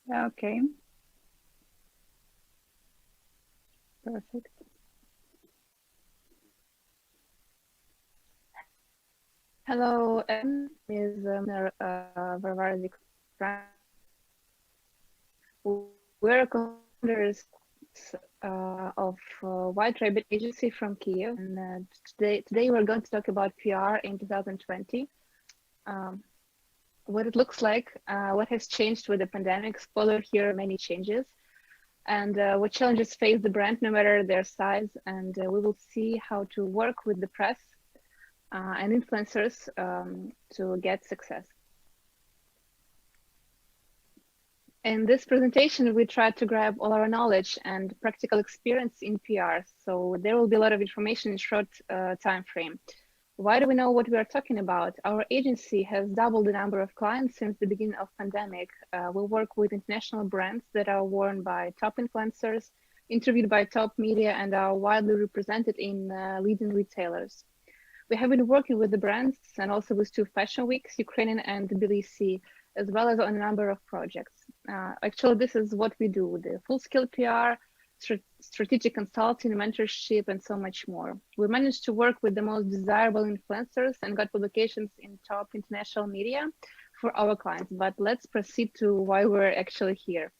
Okay, perfect. Hello, everyone. My name is Varvara Zikran Maria Mokhova. We're co-founders of White Rabbit Agency from Kiev, and today we're going to talk about PR in 2020, um, what it looks like, what has changed with the pandemic. Spoiler here, many changes, and what challenges face the brand no matter their size. And we will see how to work with the press and influencers to get success. In this presentation, we tried to grab all our knowledge and practical experience in PR, so there will be a lot of information in short time frame. Why do we know what we are talking about? Our agency has doubled the number of clients since the beginning of pandemic. We work with international brands that are worn by top influencers, interviewed by top media, and are widely represented in leading retailers. We have been working with the brands and also with two fashion weeks, Ukrainian and Tbilisi, as well as on a number of projects. Actually, this is what we do, the full-scale PR, strategic consulting, mentorship, and so much more. We managed to work with the most desirable influencers and got publications in top international media for our clients. But let's proceed to why we're actually here.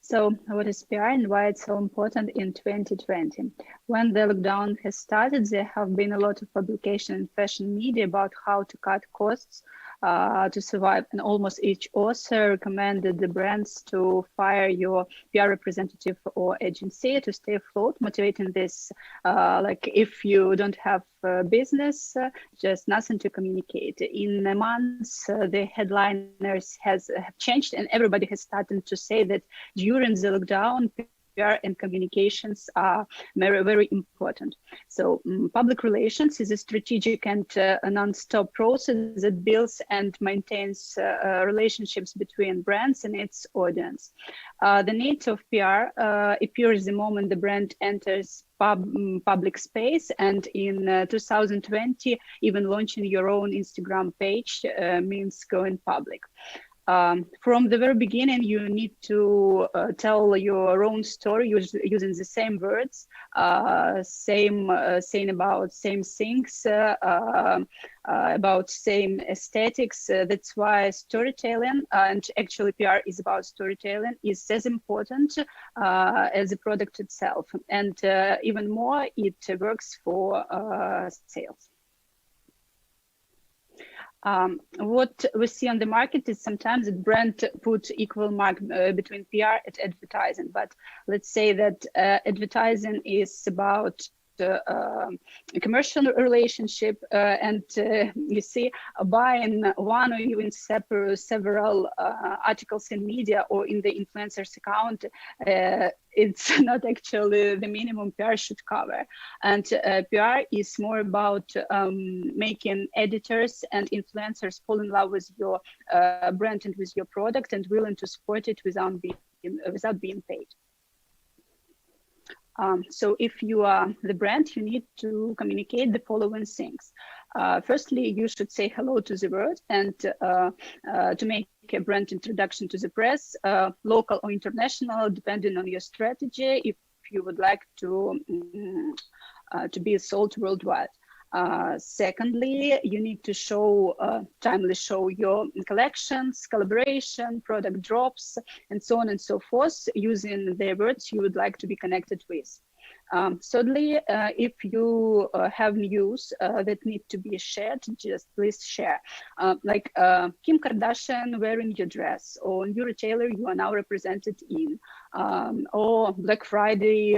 So, what is PR and why it's so important in 2020? When the lockdown has started, there have been a lot of publication in fashion media about how to cut costs to survive, and almost each author recommended the brands to fire your PR representative or agency to stay afloat, motivating this. Like if you don't have business, just nothing to communicate. In a month, the headliners have changed, and everybody has started to say that during the lockdown, PR and communications are very, very important. So public relations is a strategic and a non-stop process that builds and maintains relationships between brands and its audience. The needs of PR appears the moment the brand enters public space, and in 2020, even launching your own Instagram page means going public. From the very beginning, you need to tell your own story using the same words, saying about same things, about same aesthetics. That's why storytelling, and actually PR is about storytelling, is as important as the product itself. And even more, it works for sales. What we see on the market is sometimes the brand put equal mark between PR and advertising. But let's say that advertising is about a commercial relationship, and you see buying one or even several articles in media or in the influencer's account, it's not actually the minimum PR should cover. And PR is more about making editors and influencers fall in love with your brand and with your product and willing to support it without being paid. So if you are the brand, you need to communicate the following things. Firstly, you should say hello to the world, and to make a brand introduction to the press, local or international, depending on your strategy, if you would like to be sold worldwide. Secondly, you need to timely show your collections, collaboration, product drops, and so on and so forth, using the words you would like to be connected with. Thirdly, if you have news that need to be shared, just please share. Like Kim Kardashian wearing your dress, or new retailer you are now represented in, or Black Friday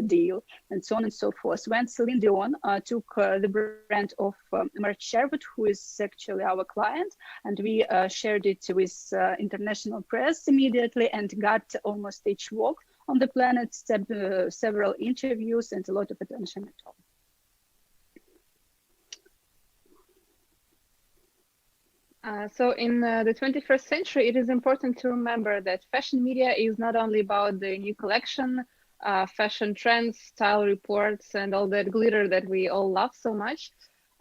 deal, and so on and so forth. When Celine Dion took the brand of Marc Sherwood, who is actually our client, and we shared it with international press immediately and got almost each walk on the planet, several interviews, and a lot of attention at all. So in the 21st century, it is important to remember that fashion media is not only about the new collection, fashion trends, style reports, and all that glitter that we all love so much.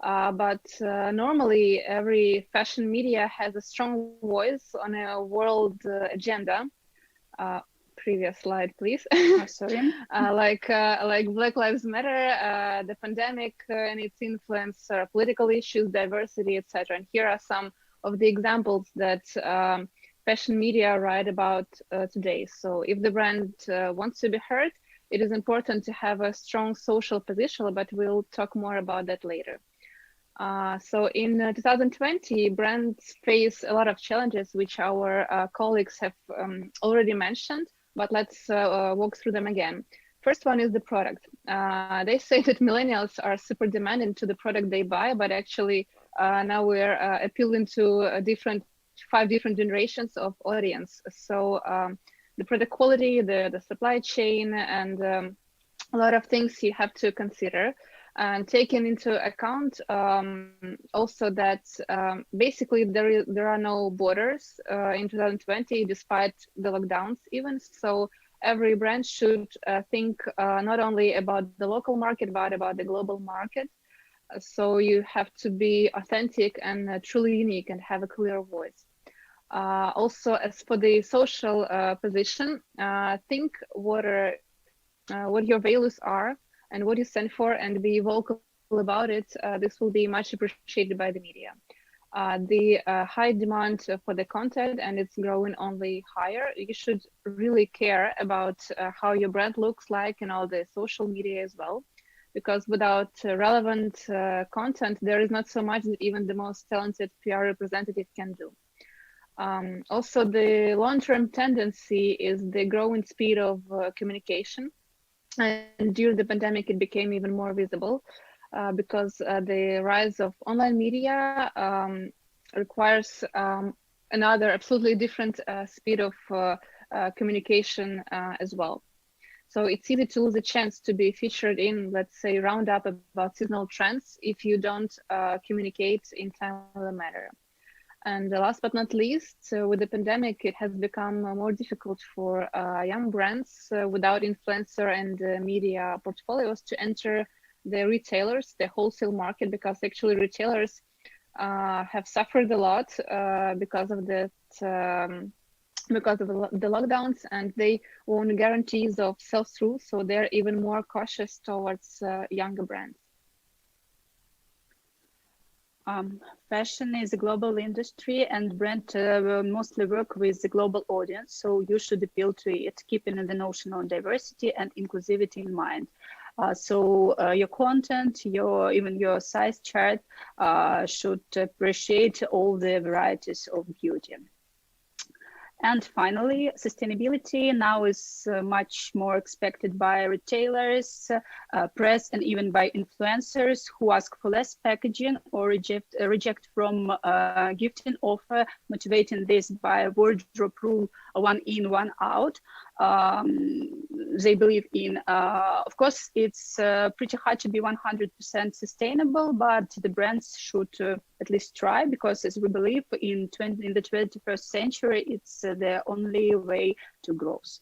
But normally every fashion media has a strong voice on a world agenda. Uh, Previous slide, please. Sorry. Like Black Lives Matter, the pandemic and its influence, political issues, diversity, etc. And here are some of the examples that fashion media write about today. So if the brand wants to be heard, it is important to have a strong social position, but we'll talk more about that later. So in 2020, brands face a lot of challenges, which our colleagues have already mentioned, but let's walk through them again. First one is the product. They say that millennials are super demanding to the product they buy, but actually now we're appealing to five different generations of audience. So the product quality, the supply chain, and a lot of things you have to consider, and taking into account also that basically there are no borders in 2020 despite the lockdowns even. So every brand should think not only about the local market but about the global market. So you have to be authentic and truly unique and have a clear voice. Also, as for the social position, think what your values are and what you stand for, and be vocal about it. This will be much appreciated by the media. The high demand for the content, and it's growing only higher. You should really care about how your brand looks like in all the social media as well, because without relevant content, there is not so much that even the most talented PR representative can do. Also, the long-term tendency is the growing speed of communication. And during the pandemic, it became even more visible because the rise of online media requires another absolutely different speed of communication as well. So it's easy to lose a chance to be featured in, let's say, roundup about seasonal trends if you don't communicate in timely manner. And last but not least, with the pandemic, it has become more difficult for young brands without influencer and media portfolios to enter the retailers, the wholesale market, because actually retailers have suffered a lot because of the lockdowns, and they want guarantees of sell-through, so they're even more cautious towards younger brands. Fashion is a global industry, and brand mostly work with the global audience, so you should appeal to it, keeping the notion of diversity and inclusivity in mind. So your content, even your size chart should appreciate all the varieties of beauty. And finally, sustainability now is much more expected by retailers, press, and even by influencers who ask for less packaging or reject from gifting offer, motivating this by wardrobe rule, one in, one out. They believe in. Of course, it's pretty hard to be 100% sustainable, but the brands should at least try, because as we believe in the 21st century, it's the only way to growth.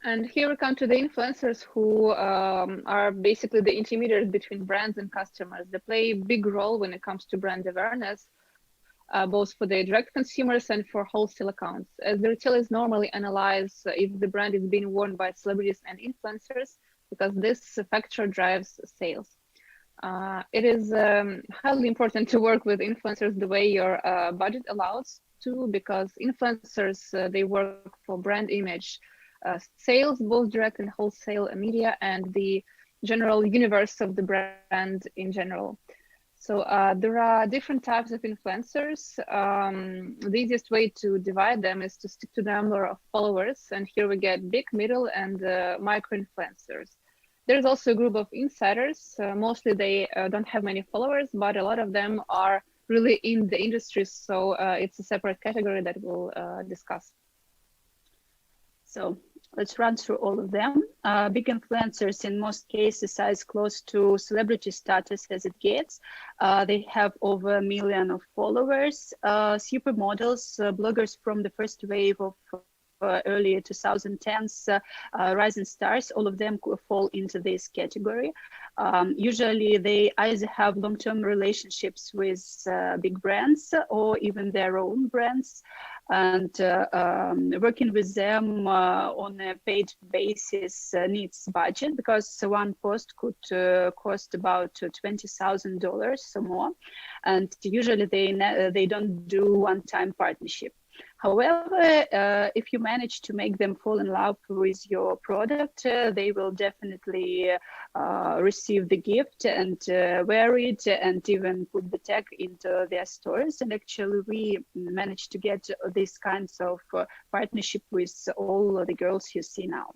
And here we come to the influencers, who are basically the intermediaries between brands and customers. They play a big role when it comes to brand awareness, both for the direct consumers and for wholesale accounts, as the retailers normally analyze if the brand is being worn by celebrities and influencers, because this factor drives sales. It is highly important to work with influencers the way your budget allows to, because influencers, they work for brand image, sales, both direct and wholesale media, and the general universe of the brand in general. So there are different types of influencers. The easiest way to divide them is to stick to the number of followers. And here we get big, middle, and micro influencers. There's also a group of insiders. Mostly they don't have many followers, but a lot of them are really in the industry. So it's a separate category that we'll discuss. So let's run through all of them. Big influencers, in most cases, are as close to celebrity status as it gets. They have over 1 million of followers. Supermodels, bloggers from the first wave of early 2010s rising stars, all of them could fall into this category. Usually they either have long-term relationships with big brands or even their own brands, and working with them on a paid basis needs budget, because one post could cost about $20,000 or more, and usually they don't do one-time partnership. However, if you manage to make them fall in love with your product, they will definitely receive the gift and wear it and even put the tag into their stores. And actually, we managed to get these kinds of partnership with all the girls you see now.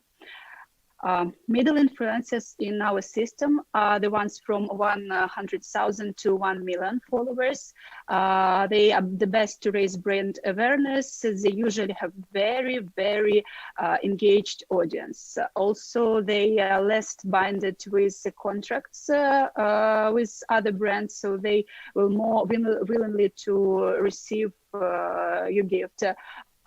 Middle influencers in our system are the ones from 100,000 to 1 million followers. They are the best to raise brand awareness. They usually have very, very engaged audience. Also, they are less binded with the contracts with other brands, so they will more willingly to receive your gift.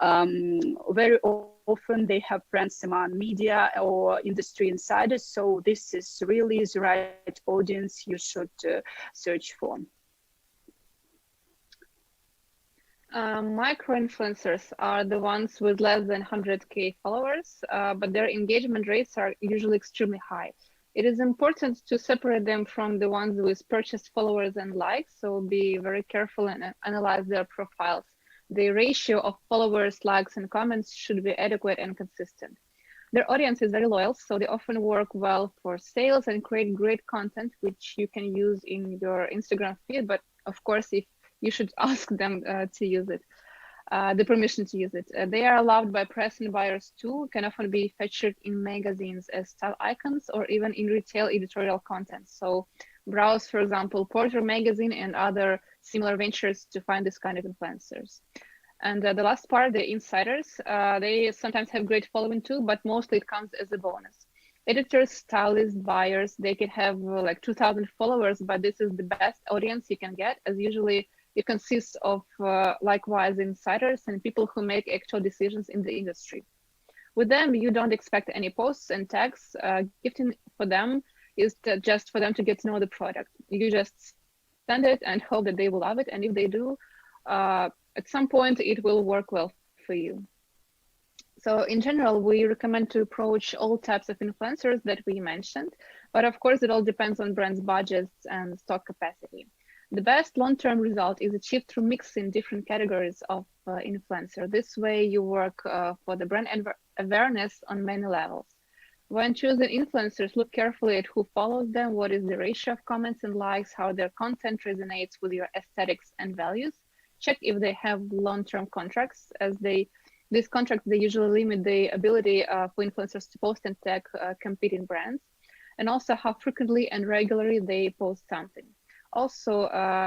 Very often they have friends among media or industry insiders, so this is really the right audience you should search for. Micro-influencers are the ones with less than 100K followers, but their engagement rates are usually extremely high. It is important to separate them from the ones with purchased followers and likes, so be very careful and analyze their profiles. The ratio of followers, likes, and comments should be adequate and consistent. Their audience is very loyal, so they often work well for sales and create great content, which you can use in your Instagram feed. But of course, if you should ask them to use it, the permission to use it. They are loved by press and buyers too, can often be featured in magazines as style icons or even in retail editorial content. So browse, for example, Porter magazine and other similar ventures to find this kind of influencers. And the last part, the insiders, they sometimes have great following too, but mostly it comes as a bonus. Editors, stylists, buyers, they can have like 2,000 followers, but this is the best audience you can get, as usually it consists of likewise insiders and people who make actual decisions in the industry. With them, you don't expect any posts and tags. Gifting for them is just for them to get to know the product. You just send it and hope that they will love it. And if they do, at some point, it will work well for you. So in general, we recommend to approach all types of influencers that we mentioned, but of course, it all depends on brands' budgets and stock capacity. The best long-term result is achieved through mixing different categories of influencer. This way, you work for the brand awareness on many levels. When choosing influencers, look carefully at who follows them, what is the ratio of comments and likes, how their content resonates with your aesthetics and values. Check if they have long-term contracts, as these contracts, they usually limit the ability for influencers to post and tag competing brands, and also how frequently and regularly they post something. Also,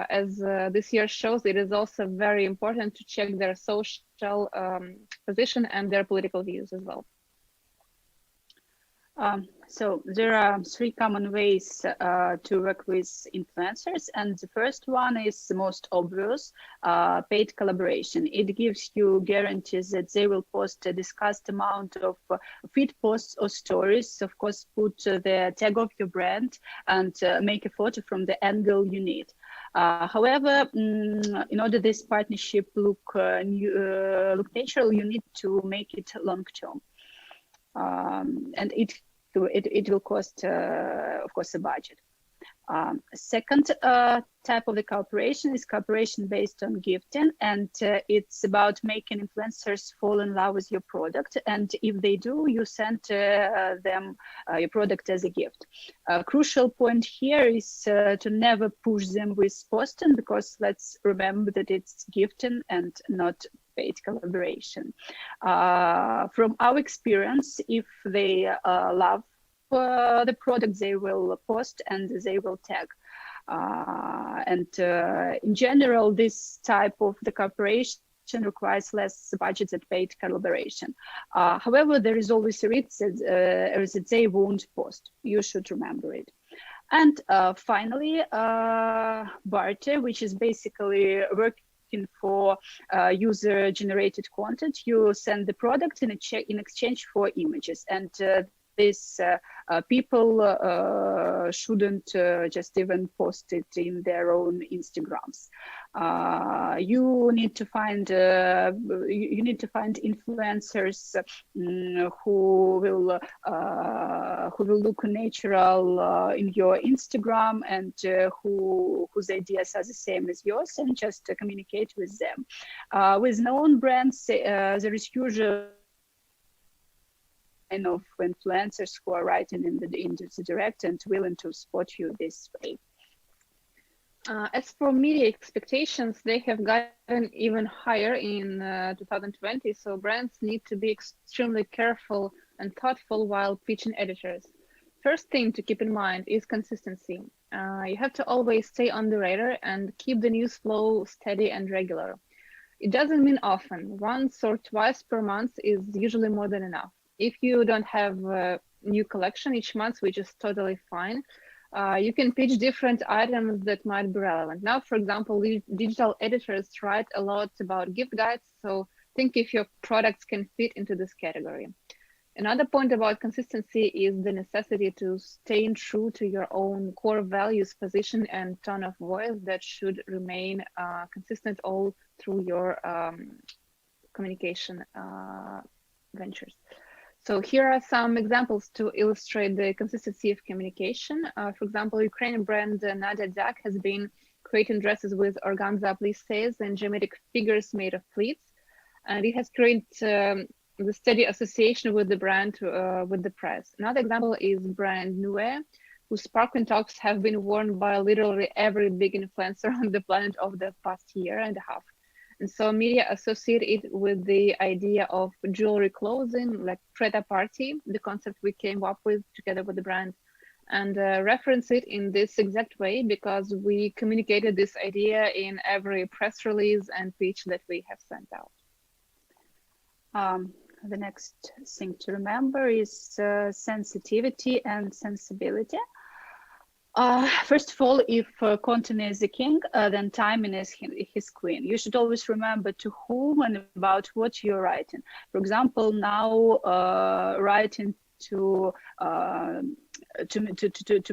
as this year shows, it is also very important to check their social position and their political views as well. So there are 3 common ways to work with influencers, and the first one is the most obvious, paid collaboration. It gives you guarantees that they will post a discussed amount of feed posts or stories, of course, put the tag of your brand and make a photo from the angle you need. However, in order this partnership look natural, you need to make it long-term. And it will cost, of course, a budget. Second type of the cooperation is cooperation based on gifting, and it's about making influencers fall in love with your product. And if they do, you send them your product as a gift. A crucial point here is to never push them with posting, because let's remember that it's gifting and not paid collaboration. From our experience, if they love the product, they will post and they will tag. In general, this type of the cooperation requires less budget than paid collaboration. However, there is always a risk that they won't post. You should remember it. And finally, barter, which is basically working looking for user-generated content, you send the product in exchange for images, and these people shouldn't just even post it in their own Instagrams. You need to find influencers who will look natural in your Instagram, and whose ideas are the same as yours, and just communicate with them. With known brands, there is usually of influencers who are writing in the direct and willing to support you this way. As for media expectations, they have gotten even higher in 2020, so brands need to be extremely careful and thoughtful while pitching editors. First thing to keep in mind is consistency. You have to always stay on the radar and keep the news flow steady and regular. It doesn't mean often. Once or twice per month is usually more than enough. If you don't have a new collection each month, which is totally fine, you can pitch different items that might be relevant. Now, for example, digital editors write a lot about gift guides, so think if your products can fit into this category. Another point about consistency is the necessity to stay true to your own core values, position, and tone of voice that should remain consistent all through your communication ventures. So here are some examples to illustrate the consistency of communication. For example, Ukrainian brand Nadia Dak has been creating dresses with organza plisses and geometric figures made of pleats. And it has created the steady association with the brand, with the press. Another example is brand Nue, whose sparkling tops have been worn by literally every big influencer on the planet over the past year and a half. And so media associate it with the idea of jewelry clothing, like pret-a-party, the concept we came up with together with the brand, and reference it in this exact way because we communicated this idea in every press release and pitch that we have sent out. The next thing to remember is sensitivity and sensibility. First of all, if content is the king, then timing is his queen. You should always remember to whom and about what you're writing. For example, now writing to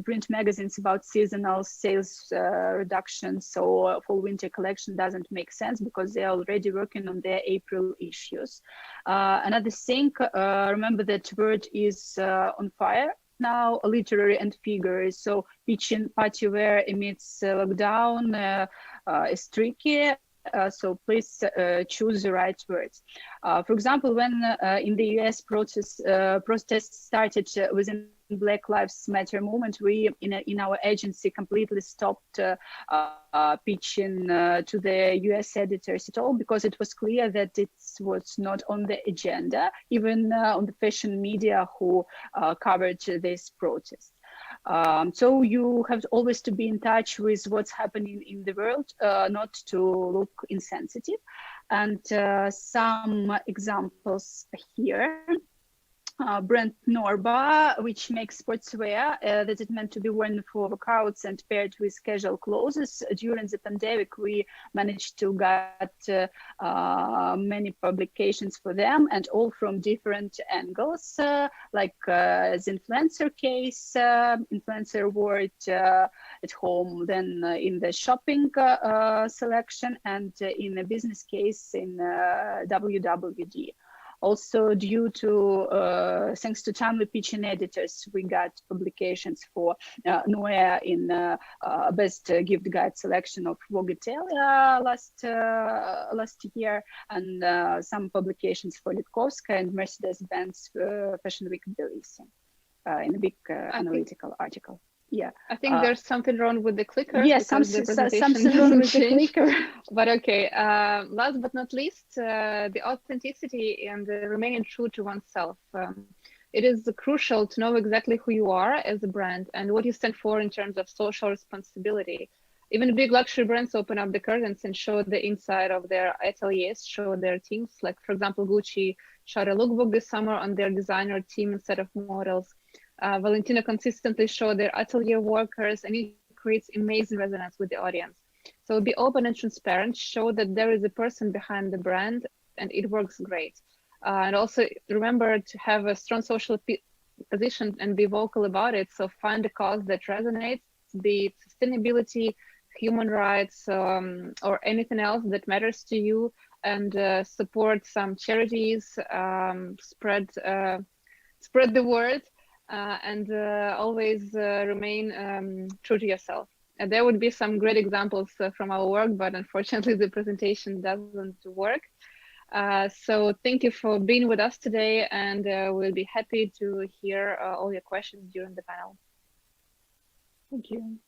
print magazines about seasonal sales reductions, so fall winter collection doesn't make sense because they're already working on their April issues. Another thing, remember that word is on fire now, literary and figure. So pitching party wear amidst lockdown is tricky. So please choose the right words. For example, when in the US protests started within Black Lives Matter movement, we in our agency completely stopped pitching to the US editors at all, because it was clear that it was not on the agenda, even on the fashion media who covered this protest. So you have always to be in touch with what's happening in the world, not to look insensitive. And some examples here. Brand Norba, which makes sportswear that is meant to be worn for workouts and paired with casual clothes. During the pandemic, we managed to get many publications for them, and all from different angles, like the influencer case, influencer wore it at home, then in the shopping selection, and in a business case in WWD. Also, due to, thanks to timely pitching editors, we got publications for Noea in Best Gift Guide selection of Vogue Italia last year, and some publications for Litkovska and Mercedes-Benz Fashion Week Tbilisi in a big analytical article. Yeah, I think there's something wrong with the clicker. Yes, something wrong with the clicker. But okay, last but not least, the authenticity and remaining true to oneself. It is crucial to know exactly who you are as a brand and what you stand for in terms of social responsibility. Even big luxury brands open up the curtains and show the inside of their ateliers, show their teams. Like, for example, Gucci shot a lookbook this summer on their designer team instead of models. Valentino consistently show their atelier workers, and it creates amazing resonance with the audience. So be open and transparent, show that there is a person behind the brand and it works great. And also remember to have a strong social position and be vocal about it. So find a cause that resonates, be it sustainability, human rights, or anything else that matters to you, and support some charities, spread the word, and always remain true to yourself. And there would be some great examples from our work, but unfortunately the presentation doesn't work. So thank you for being with us today, and we'll be happy to hear all your questions during the panel. Thank you.